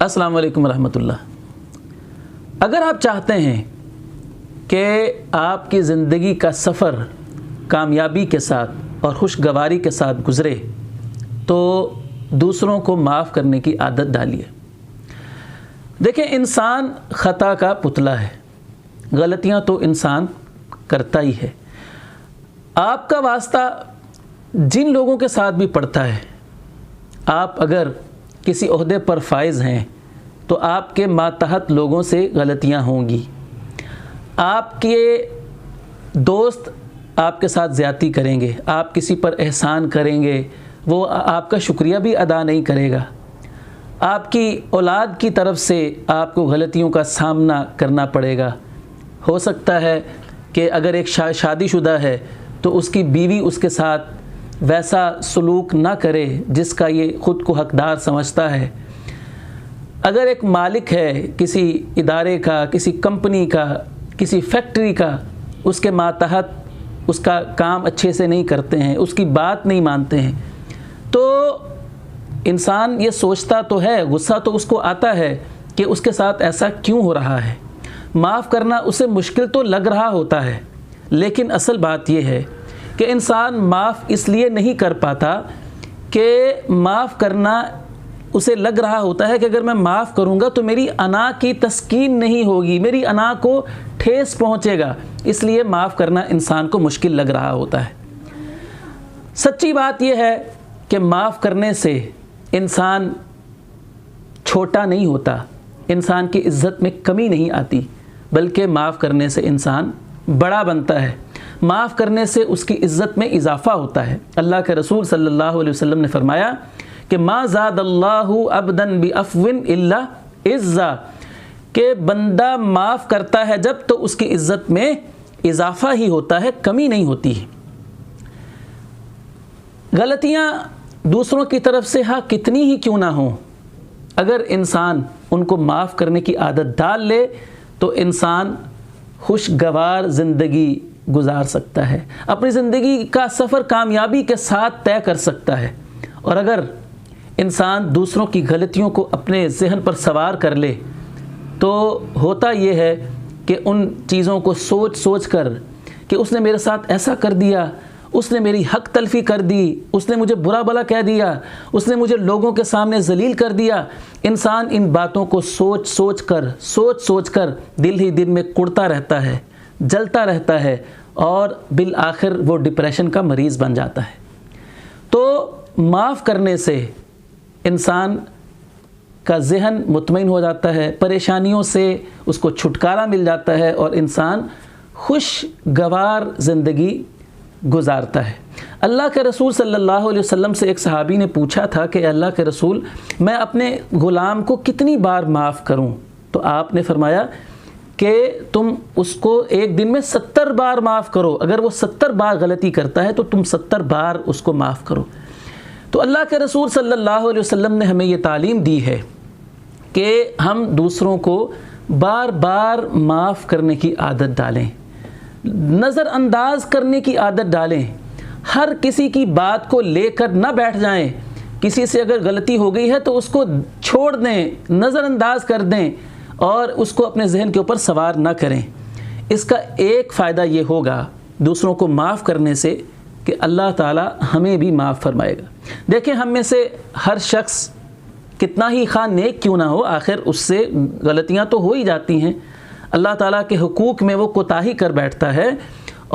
السلام علیکم ورحمۃ اللہ۔ اگر آپ چاہتے ہیں کہ آپ کی زندگی کا سفر کامیابی کے ساتھ اور خوشگواری کے ساتھ گزرے تو دوسروں کو معاف کرنے کی عادت ڈالیے۔ دیکھیں، انسان خطا کا پتلا ہے، غلطیاں تو انسان کرتا ہی ہے۔ آپ کا واسطہ جن لوگوں کے ساتھ بھی پڑتا ہے، آپ اگر کسی عہدے پر فائز ہیں تو آپ کے ماتحت لوگوں سے غلطیاں ہوں گی۔ آپ کے دوست آپ کے ساتھ زیادتی کریں گے، آپ کسی پر احسان کریں گے، وہ آپ کا شکریہ بھی ادا نہیں کرے گا۔ آپ کی اولاد کی طرف سے آپ کو غلطیوں کا سامنا کرنا پڑے گا۔ ہو سکتا ہے کہ اگر ایک شادی شدہ ہے تو اس کی بیوی اس کے ساتھ ویسا سلوک نہ کرے جس کا یہ خود کو حقدار سمجھتا ہے۔ اگر ایک مالک ہے کسی ادارے کا، کسی کمپنی کا، کسی فیکٹری کا، اس کے ماتحت اس کا کام اچھے سے نہیں کرتے ہیں، اس کی بات نہیں مانتے ہیں، تو انسان یہ سوچتا تو ہے، غصہ تو اس کو آتا ہے کہ اس کے ساتھ ایسا کیوں ہو رہا ہے۔ معاف کرنا اسے مشکل تو لگ رہا ہوتا ہے، لیکن اصل بات یہ ہے کہ انسان معاف اس لیے نہیں کر پاتا کہ معاف کرنا اسے لگ رہا ہوتا ہے کہ اگر میں معاف کروں گا تو میری انا کی تسکین نہیں ہوگی، میری انا کو ٹھیس پہنچے گا، اس لیے معاف کرنا انسان کو مشکل لگ رہا ہوتا ہے۔ سچی بات یہ ہے کہ معاف کرنے سے انسان چھوٹا نہیں ہوتا، انسان کی عزت میں کمی نہیں آتی، بلکہ معاف کرنے سے انسان بڑا بنتا ہے، معاف کرنے سے اس کی عزت میں اضافہ ہوتا ہے۔ اللہ کے رسول صلی اللہ علیہ وسلم نے فرمایا کہ ما زاد اللہ عبدا بعفو الا عزا، کہ بندہ معاف کرتا ہے جب تو اس کی عزت میں اضافہ ہی ہوتا ہے، کمی نہیں ہوتی۔ غلطیاں دوسروں کی طرف سے کتنی ہی کیوں نہ ہوں، اگر انسان ان کو معاف کرنے کی عادت ڈال لے تو انسان خوشگوار زندگی گزار سکتا ہے، اپنی زندگی کا سفر کامیابی کے ساتھ طے کر سکتا ہے۔ اور اگر انسان دوسروں کی غلطیوں کو اپنے ذہن پر سوار کر لے تو ہوتا یہ ہے کہ ان چیزوں کو سوچ سوچ کر کہ اس نے میرے ساتھ ایسا کر دیا، اس نے میری حق تلفی کر دی، اس نے مجھے برا بھلا کہہ دیا، اس نے مجھے لوگوں کے سامنے ذلیل کر دیا، انسان ان باتوں کو سوچ سوچ کر دل ہی دل میں کڑتا رہتا ہے، جلتا رہتا ہے، اور بالآخر وہ ڈپریشن کا مریض بن جاتا ہے۔ تو معاف کرنے سے انسان کا ذہن مطمئن ہو جاتا ہے، پریشانیوں سے اس کو چھٹکارا مل جاتا ہے اور انسان خوشگوار زندگی گزارتا ہے۔ اللہ کے رسول صلی اللہ علیہ وسلم سے ایک صحابی نے پوچھا تھا کہ اللہ کے رسول، میں اپنے غلام کو کتنی بار معاف کروں؟ تو آپ نے فرمایا کہ تم اس کو ایک دن میں 70 بار معاف کرو، اگر وہ 70 بار غلطی کرتا ہے تو تم 70 بار اس کو معاف کرو۔ تو اللہ کے رسول صلی اللہ علیہ وسلم نے ہمیں یہ تعلیم دی ہے کہ ہم دوسروں کو بار بار معاف کرنے کی عادت ڈالیں، نظر انداز کرنے کی عادت ڈالیں، ہر کسی کی بات کو لے کر نہ بیٹھ جائیں۔ کسی سے اگر غلطی ہو گئی ہے تو اس کو چھوڑ دیں، نظر انداز کر دیں اور اس کو اپنے ذہن کے اوپر سوار نہ کریں۔ اس کا ایک فائدہ یہ ہوگا دوسروں کو معاف کرنے سے کہ اللہ تعالی ہمیں بھی معاف فرمائے گا۔ دیکھیں، ہم میں سے ہر شخص کتنا ہی خواہ نیک کیوں نہ ہو، آخر اس سے غلطیاں تو ہو ہی جاتی ہیں۔ اللہ تعالیٰ کے حقوق میں وہ کوتاہی کر بیٹھتا ہے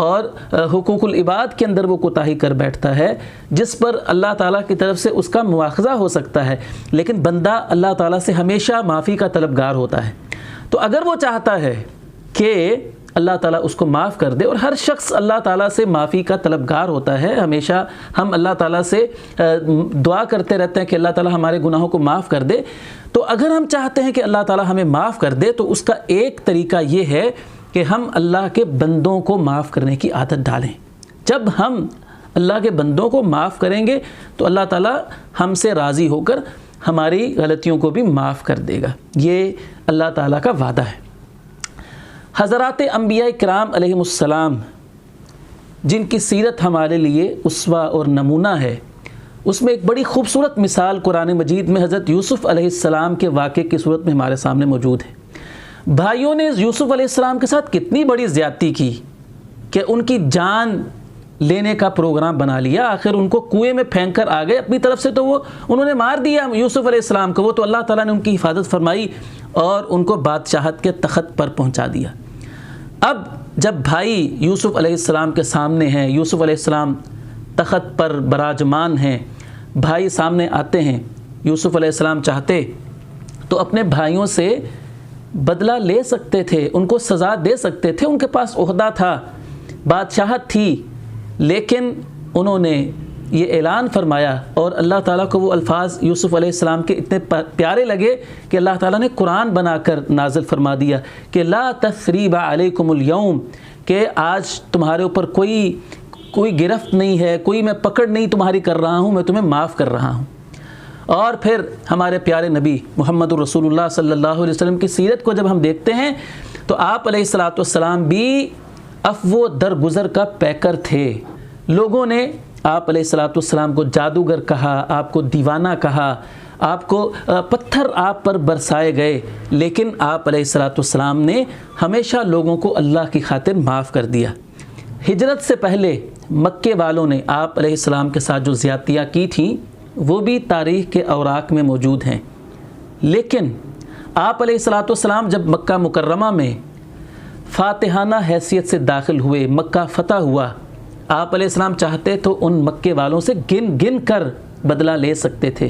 اور حقوق العباد کے اندر وہ کوتاہی کر بیٹھتا ہے جس پر اللہ تعالیٰ کی طرف سے اس کا مواخذہ ہو سکتا ہے، لیکن بندہ اللہ تعالیٰ سے ہمیشہ معافی کا طلبگار ہوتا ہے۔ تو اگر وہ چاہتا ہے کہ اللہ تعالیٰ اس کو معاف کر دے، اور ہر شخص اللہ تعالیٰ سے معافی کا طلبگار ہوتا ہے، ہمیشہ ہم اللہ تعالیٰ سے دعا کرتے رہتے ہیں کہ اللہ تعالیٰ ہمارے گناہوں کو معاف کر دے۔ تو اگر ہم چاہتے ہیں کہ اللہ تعالیٰ ہمیں معاف کر دے تو اس کا ایک طریقہ یہ ہے کہ ہم اللہ کے بندوں کو معاف کرنے کی عادت ڈالیں۔ جب ہم اللہ کے بندوں کو معاف کریں گے تو اللہ تعالیٰ ہم سے راضی ہو کر ہماری غلطیوں کو بھی معاف کر دے گا، یہ اللہ تعالیٰ کا وعدہ ہے۔ حضرات انبیاء کرام علیہم السلام، جن کی سیرت ہمارے لیے اسوہ اور نمونہ ہے، اس میں ایک بڑی خوبصورت مثال قرآن مجید میں حضرت یوسف علیہ السلام کے واقعے کی صورت میں ہمارے سامنے موجود ہے۔ بھائیوں نے یوسف علیہ السلام کے ساتھ کتنی بڑی زیادتی کی کہ ان کی جان لینے کا پروگرام بنا لیا، آخر ان کو کنویں میں پھینک کر آ گئے اپنی طرف سے، تو وہ انہوں نے مار دیا یوسف علیہ السلام کو، وہ تو اللہ تعالیٰ نے ان کی حفاظت فرمائی اور ان کو بادشاہت کے تخت پر پہنچا دیا۔ اب جب بھائی یوسف علیہ السلام کے سامنے ہیں، یوسف علیہ السلام تخت پر براجمان ہیں، بھائی سامنے آتے ہیں، یوسف علیہ السلام چاہتے تو اپنے بھائیوں سے بدلہ لے سکتے تھے، ان کو سزا دے سکتے تھے، ان کے پاس عہدہ تھا، بادشاہت تھی، لیکن انہوں نے یہ اعلان فرمایا اور اللہ تعالیٰ کو وہ الفاظ یوسف علیہ السلام کے اتنے پیارے لگے کہ اللہ تعالیٰ نے قرآن بنا کر نازل فرما دیا کہ لا تثریب علیکم اليوم، کہ آج تمہارے اوپر کوئی گرفت نہیں ہے، کوئی میں پکڑ نہیں تمہاری کر رہا ہوں، میں تمہیں معاف کر رہا ہوں۔ اور پھر ہمارے پیارے نبی محمد الرسول اللہ صلی اللہ علیہ وسلم کی سیرت کو جب ہم دیکھتے ہیں تو آپ علیہ الصلاۃ والسلام بھی عفو درگزر کا پیکر تھے۔ لوگوں نے آپ علیہ الصلاۃ والسلام کو جادوگر کہا، آپ کو دیوانہ کہا، آپ کو پتھر آپ پر برسائے گئے، لیکن آپ علیہ الصلاۃ والسلام نے ہمیشہ لوگوں کو اللہ کی خاطر معاف کر دیا۔ ہجرت سے پہلے مکے والوں نے آپ علیہ السلام کے ساتھ جو زیادتیاں کی تھیں وہ بھی تاریخ کے اوراق میں موجود ہیں، لیکن آپ علیہ الصلاۃ والسلام جب مکہ مکرمہ میں فاتحانہ حیثیت سے داخل ہوئے، مکہ فتح ہوا، آپ علیہ السلام چاہتے تو ان مکے والوں سے گن گن کر بدلہ لے سکتے تھے،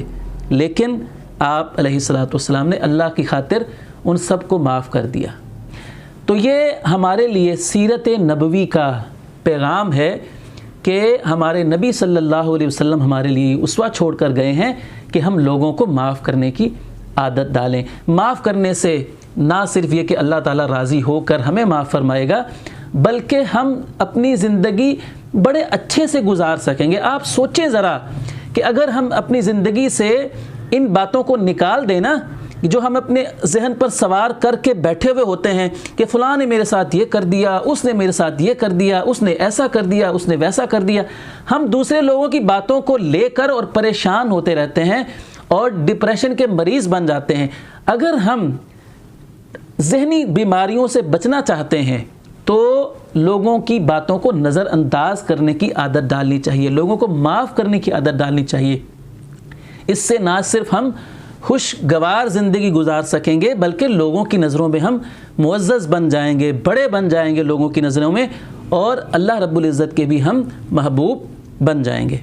لیکن آپ علیہ الصلاۃ والسلام نے اللہ کی خاطر ان سب کو معاف کر دیا۔ تو یہ ہمارے لیے سیرت نبوی کا پیغام ہے کہ ہمارے نبی صلی اللہ علیہ وسلم ہمارے لیے اسوہ چھوڑ کر گئے ہیں کہ ہم لوگوں کو معاف کرنے کی عادت ڈالیں۔ معاف کرنے سے نہ صرف یہ کہ اللہ تعالیٰ راضی ہو کر ہمیں معاف فرمائے گا، بلکہ ہم اپنی زندگی بڑے اچھے سے گزار سکیں گے۔ آپ سوچیں ذرا کہ اگر ہم اپنی زندگی سے ان باتوں کو نکال دیں نا، جو ہم اپنے ذہن پر سوار کر کے بیٹھے ہوئے ہوتے ہیں کہ فلاں نے میرے ساتھ یہ کر دیا، اس نے میرے ساتھ یہ کر دیا، اس نے ایسا کر دیا، اس نے ویسا کر دیا، ہم دوسرے لوگوں کی باتوں کو لے کر اور پریشان ہوتے رہتے ہیں اور ڈپریشن کے مریض بن جاتے ہیں۔ اگر ہم ذہنی بیماریوں سے بچنا چاہتے ہیں تو لوگوں کی باتوں کو نظر انداز کرنے کی عادت ڈالنی چاہیے، لوگوں کو معاف کرنے کی عادت ڈالنی چاہیے۔ اس سے نہ صرف ہم خوشگوار زندگی گزار سکیں گے بلکہ لوگوں کی نظروں میں ہم معزز بن جائیں گے، بڑے بن جائیں گے لوگوں کی نظروں میں، اور اللہ رب العزت کے بھی ہم محبوب بن جائیں گے۔